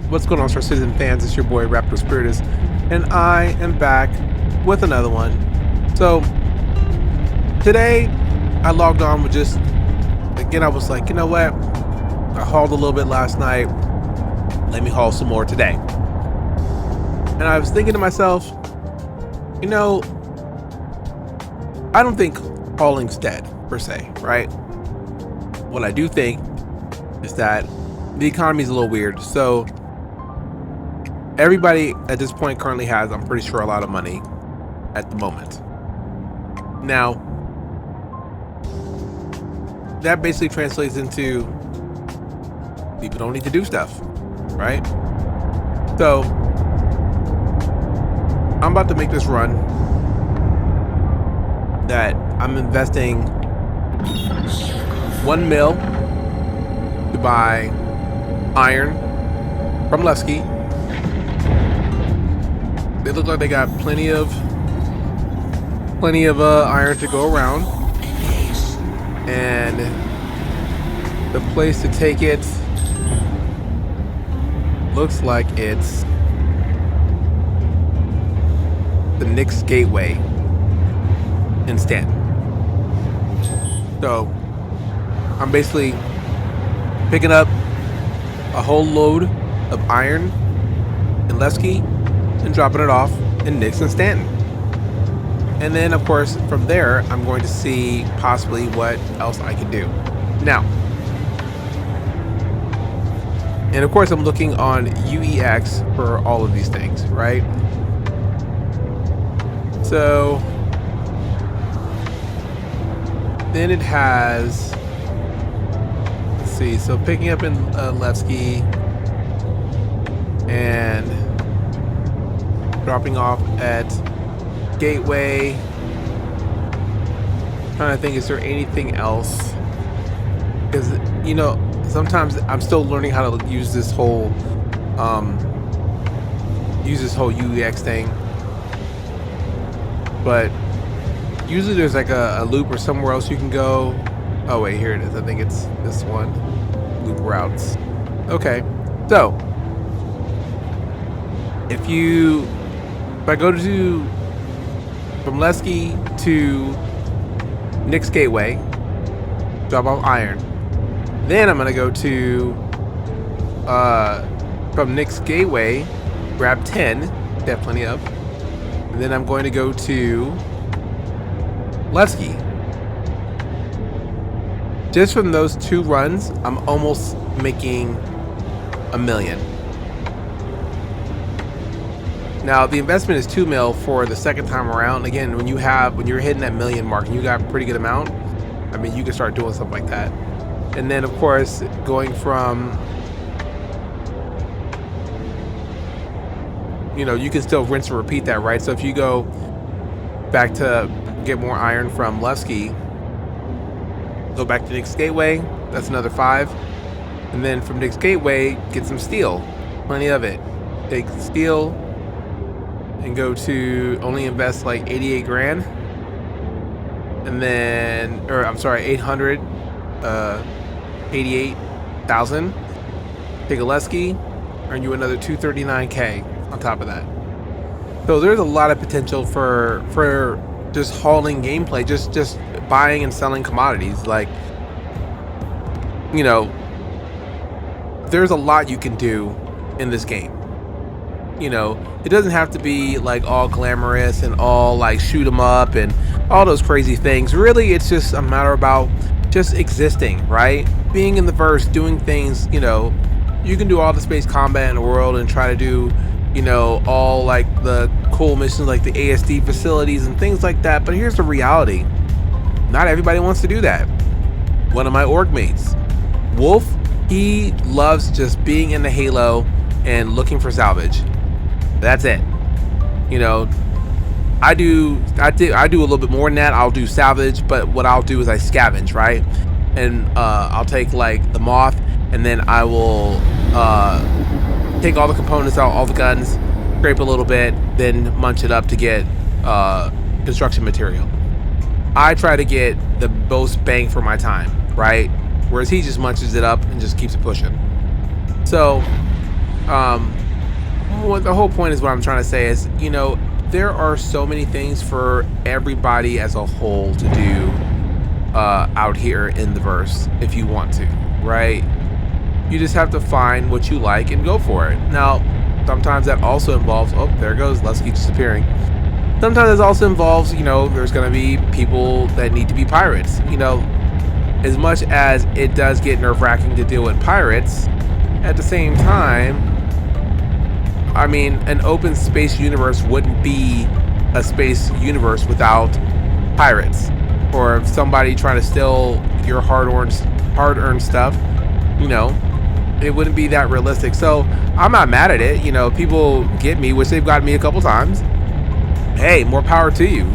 What's going on, Star Citizen fans? It's your boy Raptor Spiritus, and I am back with another one. So today I logged on with I was like, you know what? I hauled a little bit last night. Let me haul some more today. And I was thinking to myself, I don't think hauling's dead per se, right? What I do think is that the economy is a little weird. So everybody at this point currently has, I'm pretty sure, a lot of money at the moment. Now, that basically translates into people don't need to do stuff, right? So I'm about to make this run that I'm investing 1 mil to buy iron from Levski. They look like they got plenty of iron to go around, and the place to take it looks like it's the Nix Gateway in Stanton. So I'm basically picking up a whole load of iron in Levski and dropping it off in Nix and Stanton. And then, of course, from there, I'm going to see possibly what else I can do. Now, and of course, I'm looking on UEX for all of these things, right? So then it has, let's see, so picking up in Levski and dropping off at Gateway. Trying to think, is there anything else? Because sometimes I'm still learning how to use this whole UEX thing, but usually there's like a loop or somewhere else you can go. Oh wait, here it is. I think it's this one, loop routes. Okay, so if I go to from Levski to Nix Gateway, drop off iron. Then I'm gonna go to from Nix Gateway, grab 10, they have plenty of. And then I'm going to go to Levski. Just from those 2 runs, I'm almost making $1 million. Now the investment is 2 mil for the second time around. Again, when you're hitting that million mark and you got a pretty good amount, I mean, you can start doing stuff like that. And then of course, going from, you can still rinse and repeat that, right? So if you go back to get more iron from Levski, go back to Nix Gateway, that's another 5. And then from Nix Gateway, get some steel, plenty of it. Take steel and go to only invest like 88 grand. And then, 888,000. Take a Levski, earn you another 239K on top of that. So there's a lot of potential for just hauling gameplay, just buying and selling commodities. Like, there's a lot you can do in this game. It doesn't have to be like all glamorous and all like shoot 'em up and all those crazy things. Really, it's just a matter about just existing, right? Being in the verse, doing things. You can do all the space combat in the world and try to do, all like the cool missions like the ASD facilities and things like that. But here's the reality. Not everybody wants to do that. One of my org mates, Wolf, he loves just being in the Halo and looking for salvage. That's it. I do a little bit more than that. I'll do salvage, but what I'll do is I scavenge, right? And I'll take like the moth, and then I will take all the components out, all the guns, scrape a little bit, then munch it up to get construction material. I try to get the most bang for my time, right? Whereas he just munches it up and just keeps it pushing. So what the whole point is, what I'm trying to say is, there are so many things for everybody as a whole to do out here in the verse if you want to, right? You just have to find what you like and go for it. Now, sometimes that also involves, oh, there goes Lusky disappearing. Sometimes it also involves, there's going to be people that need to be pirates. As much as it does get nerve-wracking to deal with pirates, at the same time, I mean, an open space universe wouldn't be a space universe without pirates or somebody trying to steal your hard-earned stuff. It wouldn't be that realistic. So I'm not mad at it. People get me, which they've gotten me a couple times. Hey, more power to you.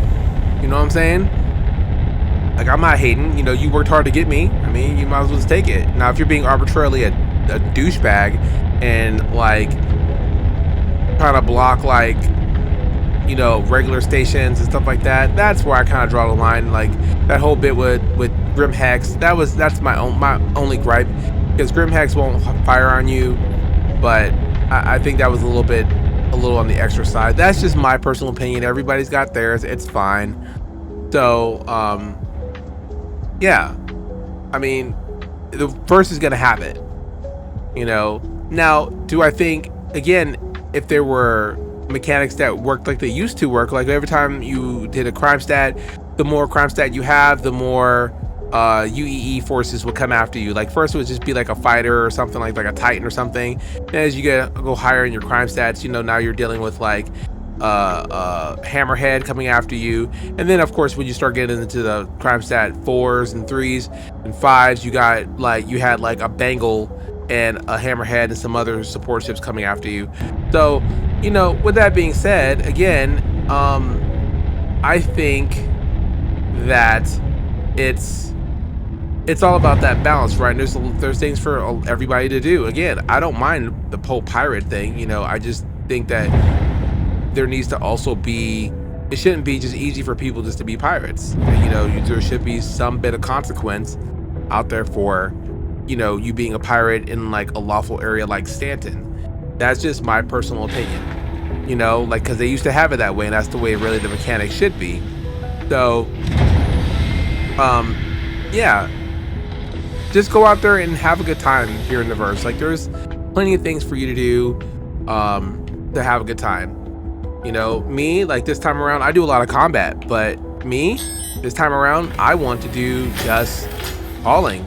You know what I'm saying? Like, I'm not hating. You worked hard to get me. I mean, you might as well just take it. Now, if you're being arbitrarily a douchebag and like trying to block like regular stations and stuff like that, that's where I kind of draw the line. Like that whole bit with Grim Hex, that's my only gripe, because Grim Hex won't fire on you, but I think that was a little on the extra side. That's just my personal opinion. Everybody's got theirs. It's fine. So yeah, I mean, the first is gonna have it. Now, do I think, again, if there were mechanics that worked like they used to work, like every time you did a crime stat, the more crime stat you have, the more UEE forces would come after you. Like first it would just be like a fighter or something, like a Titan or something. And as you go higher in your crime stats, now you're dealing with like Hammerhead coming after you. And then of course when you start getting into the crime stat 4s and 3s and 5s, you had like a Bengal and a Hammerhead and some other support ships coming after you. So with that being said, again, I think that it's all about that balance, right? There's things for everybody to do. Again, I don't mind the whole pirate thing. I just think that there needs to also be, it shouldn't be just easy for people just to be pirates. There should be some bit of consequence out there for you being a pirate in like a lawful area like Stanton. That's just my personal opinion, like, because they used to have it that way, and that's the way really the mechanic should be. So yeah, just go out there and have a good time here in the verse. Like, there's plenty of things for you to do to have a good time. Me, like this time around, I do a lot of combat, but me, this time around, I want to do just hauling.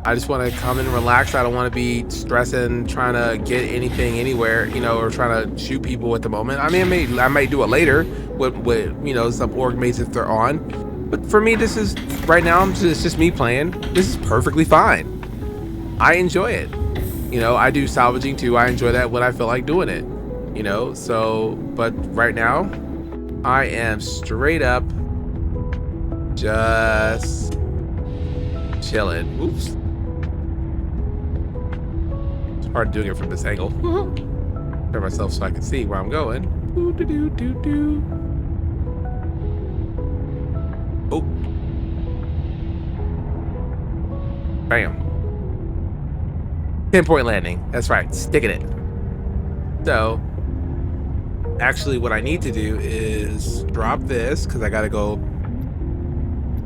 I just want to come and relax. I don't want to be stressing, trying to get anything anywhere, or trying to shoot people at the moment. I mean, I might do it later with some org mates if they're on. But for me, this is right now. It's just me playing. This is perfectly fine. I enjoy it. I do salvaging too. I enjoy that when I feel like doing it. So, but right now, I am straight up just chilling. Oops. It's hard doing it from this angle. Turn myself so I can see where I'm going. Oh. Bam. 10-point landing. That's right. Sticking it. So, actually what I need to do is drop this because I gotta go.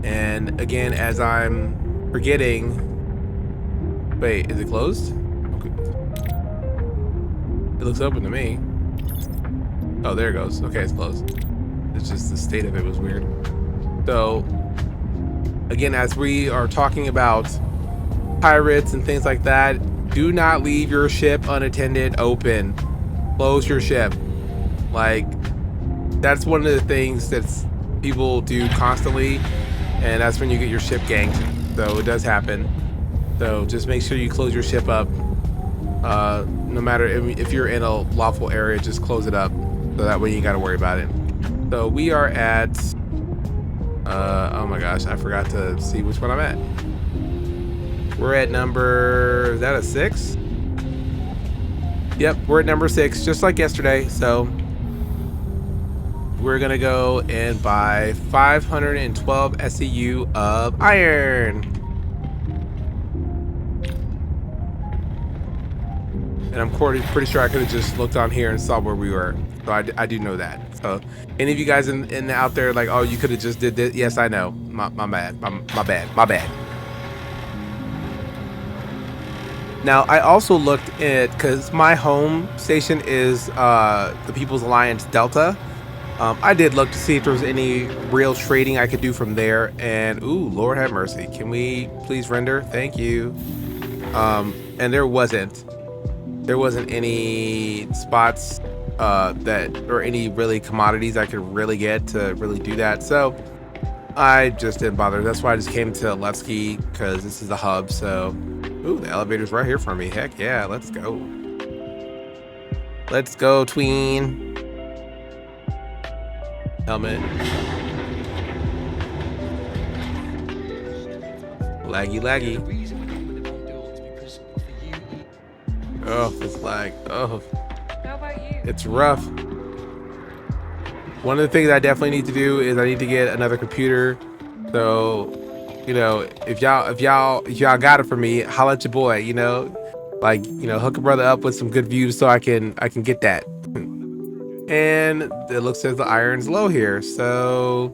And again, as I'm forgetting, wait, is it closed? Okay. It looks open to me. Oh, there it goes. Okay, it's closed. It's just the state of it was weird. So again, as we are talking about pirates and things like that, do not leave your ship unattended open. Close your ship. Like, that's one of the things that people do constantly, and that's when you get your ship ganked. So it does happen. So just make sure you close your ship up. No matter if you're in a lawful area, just close it up, so that way you got to worry about it. So we are at oh my gosh, I forgot to see which one I'm at. We're at number, is that a 6? Yep, we're at number 6, just like yesterday. So we're gonna go and buy 512 SEU of iron. and I'm pretty sure I could have just looked on here and saw where we were. So I do know that. So any of you guys in out there like, oh, you could have just did this. Yes, I know. My bad. My bad. My bad. Now I also looked at, because my home station is the People's Alliance Delta. I did look to see if there was any real trading I could do from there. And ooh, Lord have mercy. Can we please render? Thank you. And there wasn't any spots that, or any really commodities I could really get to really do that. So I just didn't bother. That's why I just came to Levski, because this is the hub. So ooh, the elevator's right here for me. Heck yeah, let's go. Let's go, tween. Helmet. Laggy. Oh, this lag. Oh. How about you? It's rough. One of the things I definitely need to do is I need to get another computer. So, you know, if y'all got it for me, holla at your boy, you know. Like, you know, hook a brother up with some good views so I can get that. And it looks as the iron's low here, so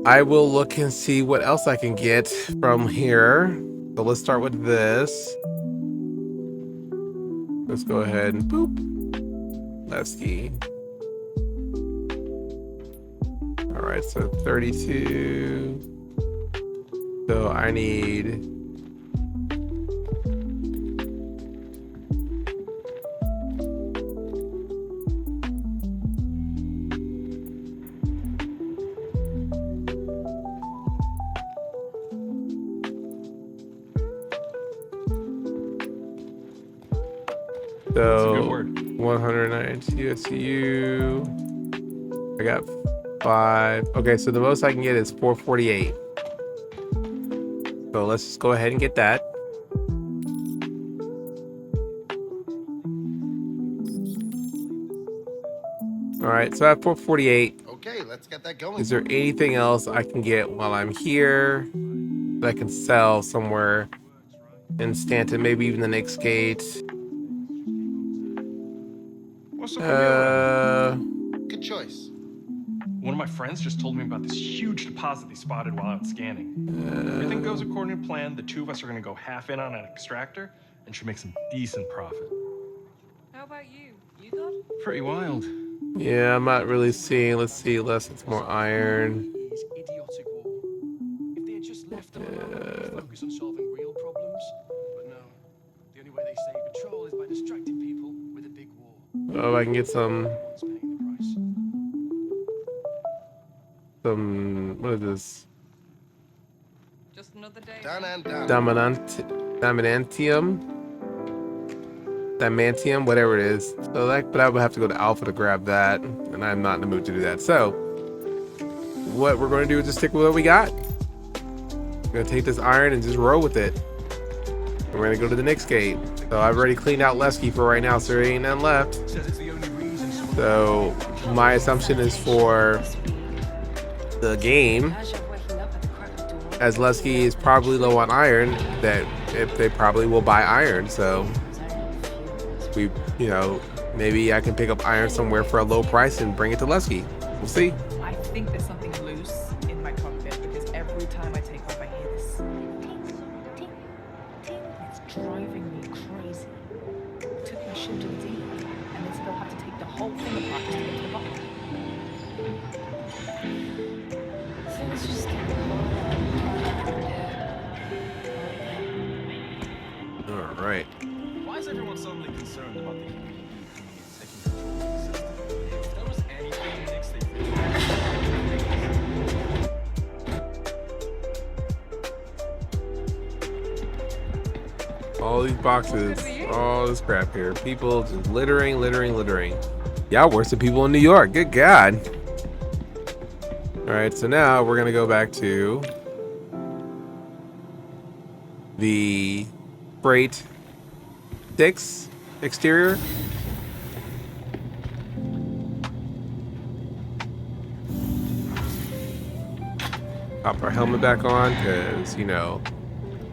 I will look and see what else I can get from here. So let's start with this. Let's go ahead and boop. Let's ski. All right, so 32. So I need. So 190 USU. I got 5. Okay, so the most I can get is 448. So let's just go ahead and get that. All right, so I have 448. Okay, let's get that going. Is there anything else I can get while I'm here that I can sell somewhere in Stanton? Maybe even the next gate. What's up, Good choice. One of my friends just told me about this huge deposit they spotted while out scanning. If everything goes according to plan, the two of us are gonna go half in on an extractor and should make some decent profit. How about you? You got? Pretty wild. Yeah, I'm not really seeing. Let's see, less it's more iron. Idiotic war. If they had just left them alone, they could focus on solving real problems. But no, the only way they stay in control is by distracting people with a big war. Oh, I can get some. It's paying the price. What is this? Just another day. Done and done. Diamantium, whatever it is. So that, but I would have to go to Alpha to grab that, and I'm not in the mood to do that. So what we're going to do is just stick with what we got. We're going to take this iron and just roll with it. We're going to go to the next gate. So I've already cleaned out Levski for right now, so there ain't none left. So my assumption is for the game, as Levski is probably low on iron, that if they probably will buy iron. So we, you know, maybe I can pick up iron somewhere for a low price and bring it to Levski. We'll see. I think there's something loose in my cockpit because every time I take off, I hear this ting, ting. It's driving me crazy. I took my ship to the deep, and they said they'll have to take the whole thing apart just to get to the bottom. Things just get All right. Why is everyone suddenly concerned about the taking control of the system? If there was anything Nix they All these boxes, all this crap here. People just littering. Y'all worse than people in New York. Good God. All right, so now we're gonna go back to the freight 6 exterior. Pop our helmet back on because, you know,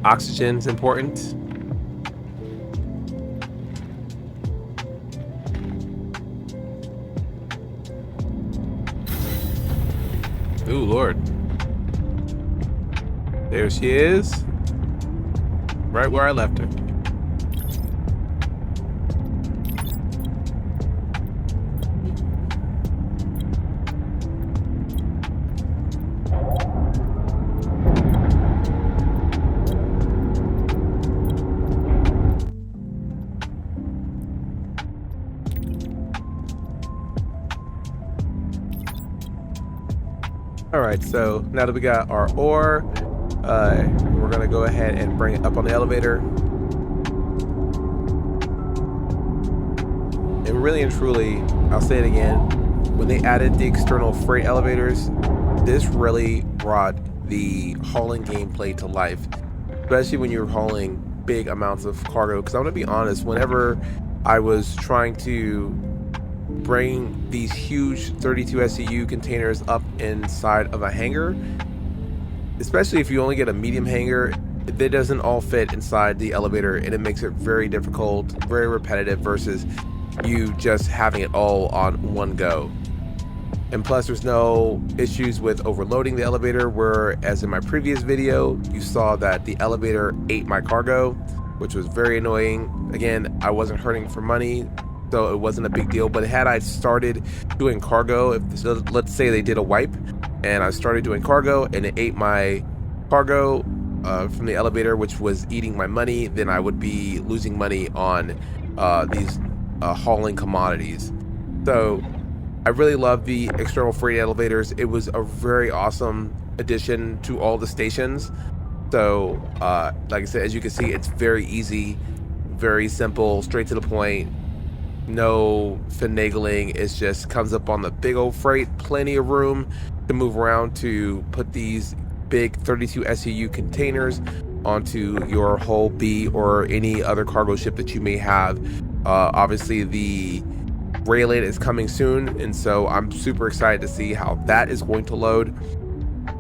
oxygen's important. Ooh, Lord. There she is. Right where I left her. All right, so now that we got our ore, we're gonna go ahead and bring it up on the elevator. And really and truly, I'll say it again, when they added the external freight elevators, this really brought the hauling gameplay to life, especially when you're hauling big amounts of cargo. Because I'm gonna be honest, whenever I was trying to bring these huge 32 SCU containers up inside of a hangar, especially if you only get a medium hangar, it doesn't all fit inside the elevator, and it makes it very difficult, very repetitive, versus you just having it all on one go. And plus, there's no issues with overloading the elevator, whereas in my previous video you saw that the elevator ate my cargo, which was very annoying. Again, I wasn't hurting for money, so it wasn't a big deal. But had I started doing cargo, so let's say they did a wipe and I started doing cargo and it ate my cargo from the elevator, which was eating my money, then I would be losing money on these hauling commodities. So I really love the external freight elevators. It was a very awesome addition to all the stations. So like I said, as you can see, it's very easy, very simple, straight to the point, no finagling. It just comes up on the big old freight, plenty of room to move around to put these big 32 SCU containers onto your hull B or any other cargo ship that you may have. Obviously the Raylan is coming soon, and so I'm super excited to see how that is going to load,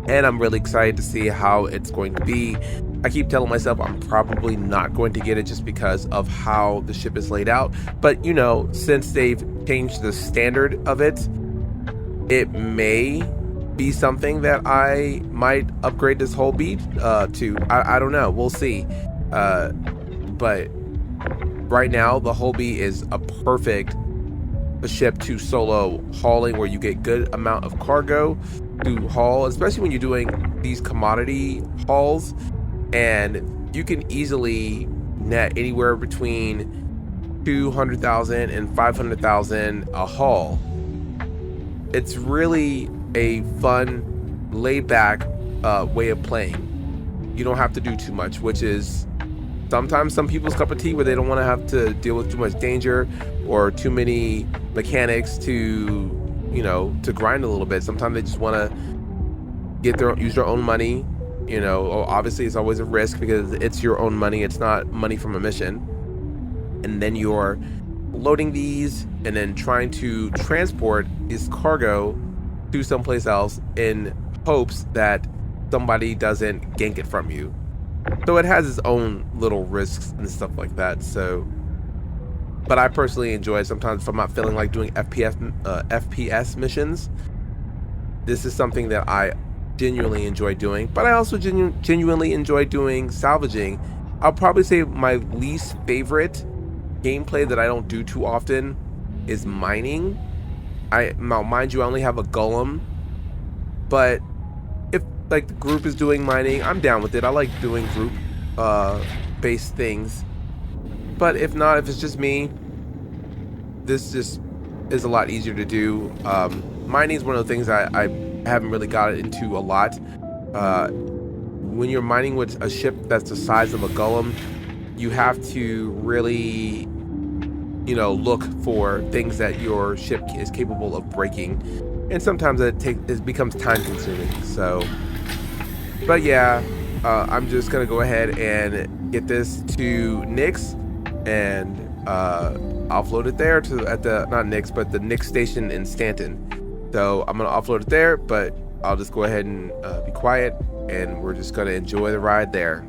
and I'm really excited to see how it's going to be. I keep telling myself I'm probably not going to get it just because of how the ship is laid out, but you know, since they've changed the standard of it, it may be something that I might upgrade this whole beat to. I don't know, we'll see. But right now the whole beat is a perfect ship to solo hauling, where you get good amount of cargo to haul, especially when you're doing these commodity hauls, and you can easily net anywhere between 200,000 and 500,000 a haul. It's really a fun, laid back way of playing. You don't have to do too much, which is sometimes some people's cup of tea, where they don't want to have to deal with too much danger or too many mechanics to, you know, to grind a little bit. Sometimes they just want to use their own money. You know, obviously it's always a risk because it's your own money. It's not money from a mission. And then you're loading these and then trying to transport this cargo to someplace else in hopes that somebody doesn't gank it from you. So it has its own little risks and stuff like that. So, but I personally enjoy it. Sometimes if I'm not feeling like doing FPS missions, this is something that I genuinely enjoy doing. But I also genuinely enjoy doing salvaging. I'll probably say my least favorite gameplay that I don't do too often is mining. Now, mind you, I only have a golem, but if like the group is doing mining, I'm down with it. I like doing group based things. But if not, if it's just me, this just is a lot easier to do. Mining is one of the things I haven't really got into a lot. When you're mining with a ship that's the size of a golem, you have to really, you know, look for things that your ship is capable of breaking, and sometimes it becomes time consuming. So, but yeah, I'm just gonna go ahead and get this to Nyx and offload it there to not Nyx, but the Nyx station in Stanton. So I'm gonna offload it there, but I'll just go ahead and be quiet, and we're just gonna enjoy the ride there.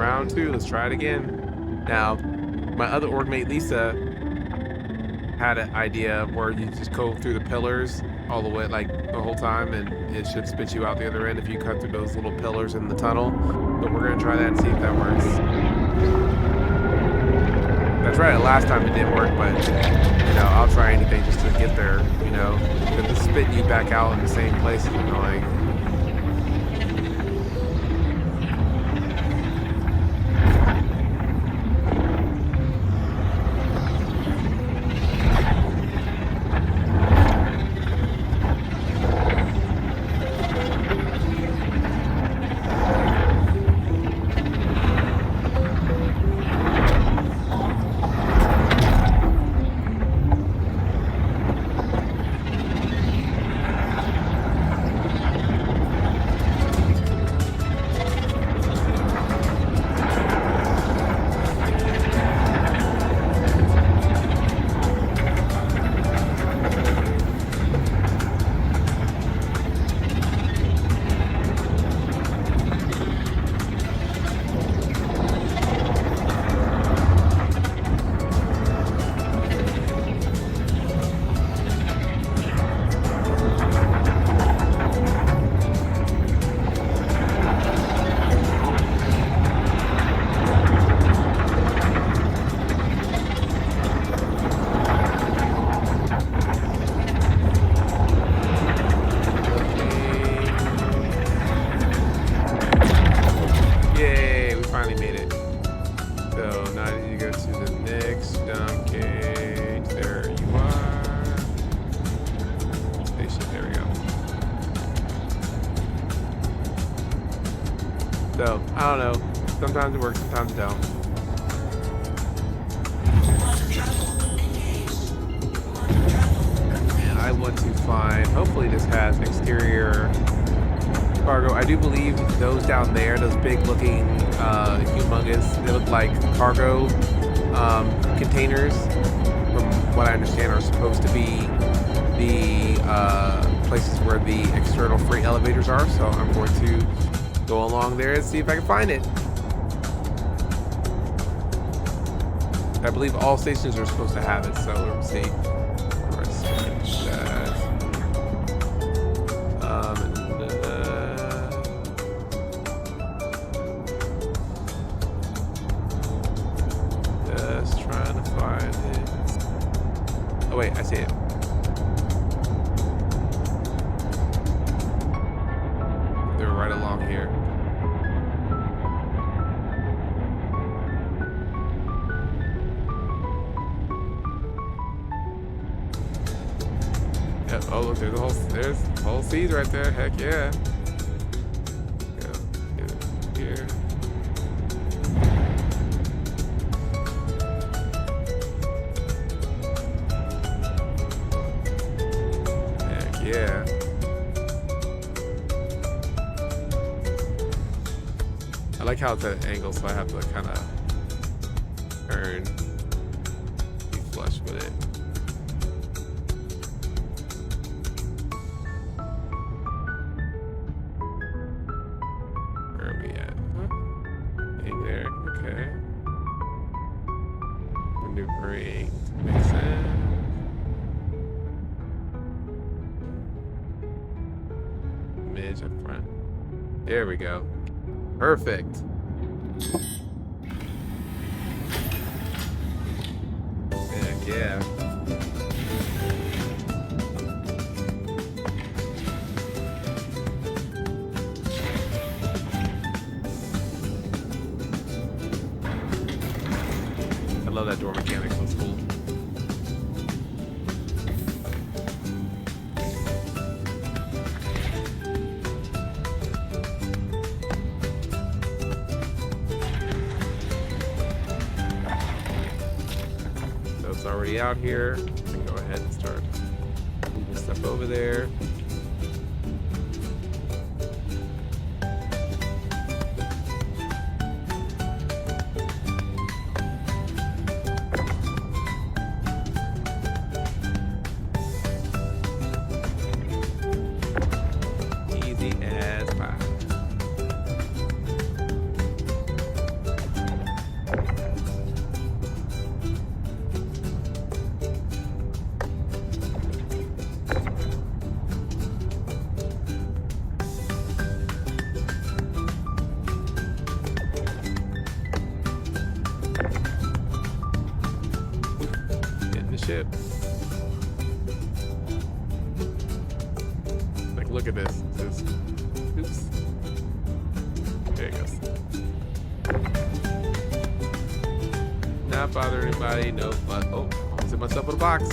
round 2. Let's try it again. Now, my other org mate Lisa had an idea where you just go through the pillars all the way, like the whole time, and it should spit you out the other end if you cut through those little pillars in the tunnel. But we're gonna try that and see if that works. I tried it last time, it didn't work, but you know, I'll try anything just to get there, you know, because the spitting you back out in the same place is annoying. So, I don't know. Sometimes it works, sometimes it don't. And I want to find, hopefully this has exterior cargo. I do believe those down there, those big looking, humongous, they look like cargo containers, from what I understand, are supposed to be the places where the external freight elevators are. So I'm going to go along there and see if I can find it. I believe all stations are supposed to have it, so let's see. Just trying to find it. Oh wait, I see it. They're right along here. Oh look, there's the whole seas right there. Heck yeah. Go get it here. Heck yeah. I like how it's at an angle, so I have to kind of turn, be flush with it. Where are we at? In there, okay. Maneuvering to make sense. Midge up front. There we go. Perfect. Heck yeah. I love that door mechanic. Looks cool. It's already out here. I can go ahead and start moving stuff over there. Easy as pie. ship. Like, look at this. Just, oops. There it goes. Not bother anybody. No, but oh, almost hit myself with a box.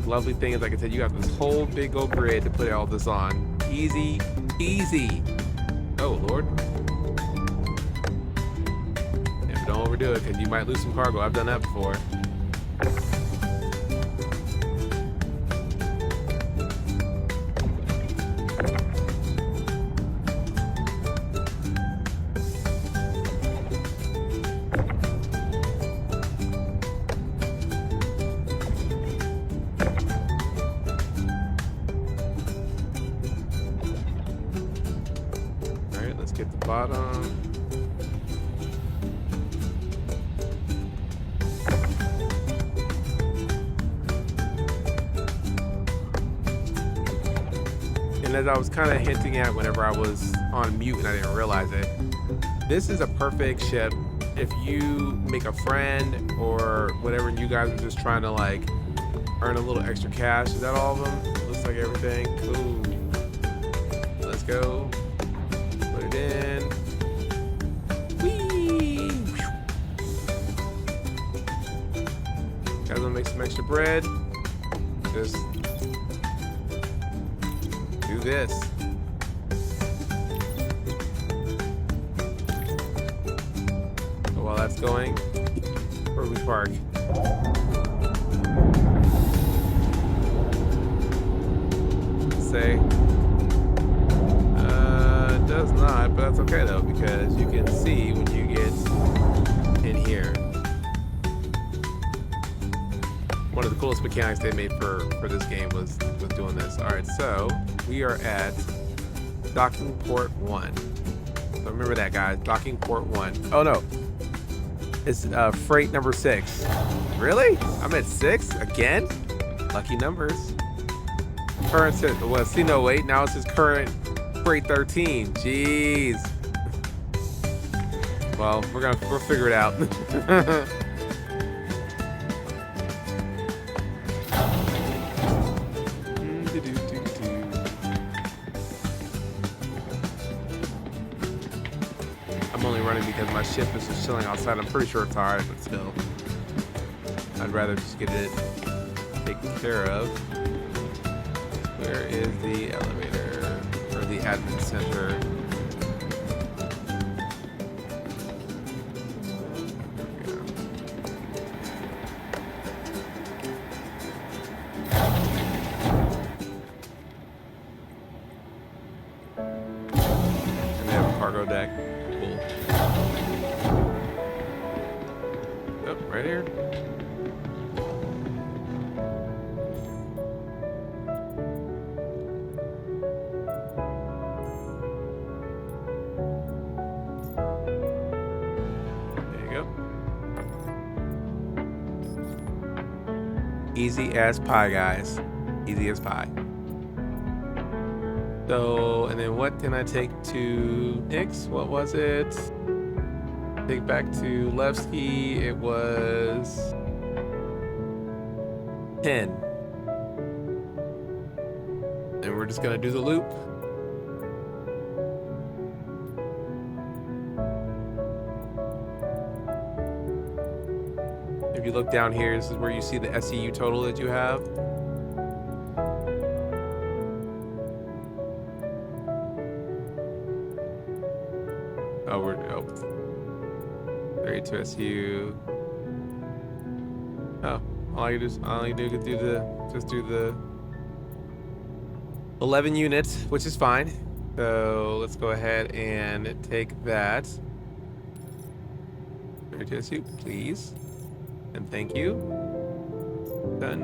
Lovely thing is, like I said, you got this whole big old grid to put all this on. Easy, easy. Oh, Lord. Yeah, don't overdo it, because you might lose some cargo. I've done that before. Get the bottom. And as I was kind of hinting at whenever I was on mute and I didn't realize it, this is a perfect ship if you make a friend or whatever and you guys are just trying to like earn a little extra cash. Is that all of them? Looks like everything. Cool. Let's go. Put it in. Whee! Guys, wanna make some extra bread? Just do this. So while that's going, where we park? Say. Does not, but that's okay though, because you can see when you get in here. One of the coolest mechanics they made for this game was doing this. All right, so we are at docking port 1. So remember that, guys, docking port 1. Oh no, it's freight number 6. Really? I'm at 6 again? Lucky numbers. Current, well, see, no, wait, now it says current freight 13. Jeez. Well, we'll figure it out. I'm only running because my ship is just chilling outside. I'm pretty sure it's alright, but still. I'd rather just get it taken care of. Where is the elevator? Or the admin center? And they have a cargo deck. Cool. Oh, right here. Easy as pie, guys. Easy as pie. So, and then what can I take to Nick's? What was it? Take back to Levski. It was 10. And we're just gonna do the loop. If you look down here, this is where you see the SEU total that you have. Oh, we're 32 SEU. Oh, all you do is just do the 11 units, which is fine. So let's go ahead and take that. 32 SEU, please. And thank you. Done.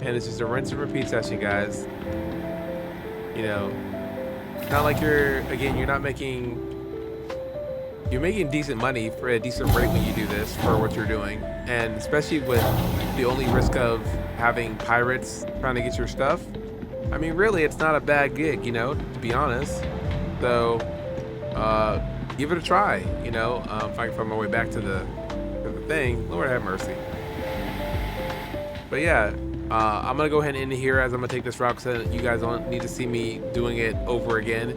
And it's just a rinse and repeat session, guys. You know, it's not like you're not making you're making decent money for a decent rate when you do this for what you're doing, and especially with the only risk of having pirates trying to get your stuff. I mean, really, it's not a bad gig, you know, to be honest. So, give it a try. You know, if I can find my way back to the thing, Lord have mercy. But yeah, I'm gonna go ahead and end it here as I'm gonna take this route because you guys don't need to see me doing it over again.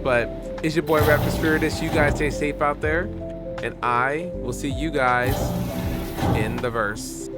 But it's your boy Raptor Spiritus. You guys stay safe out there, and I will see you guys in the verse.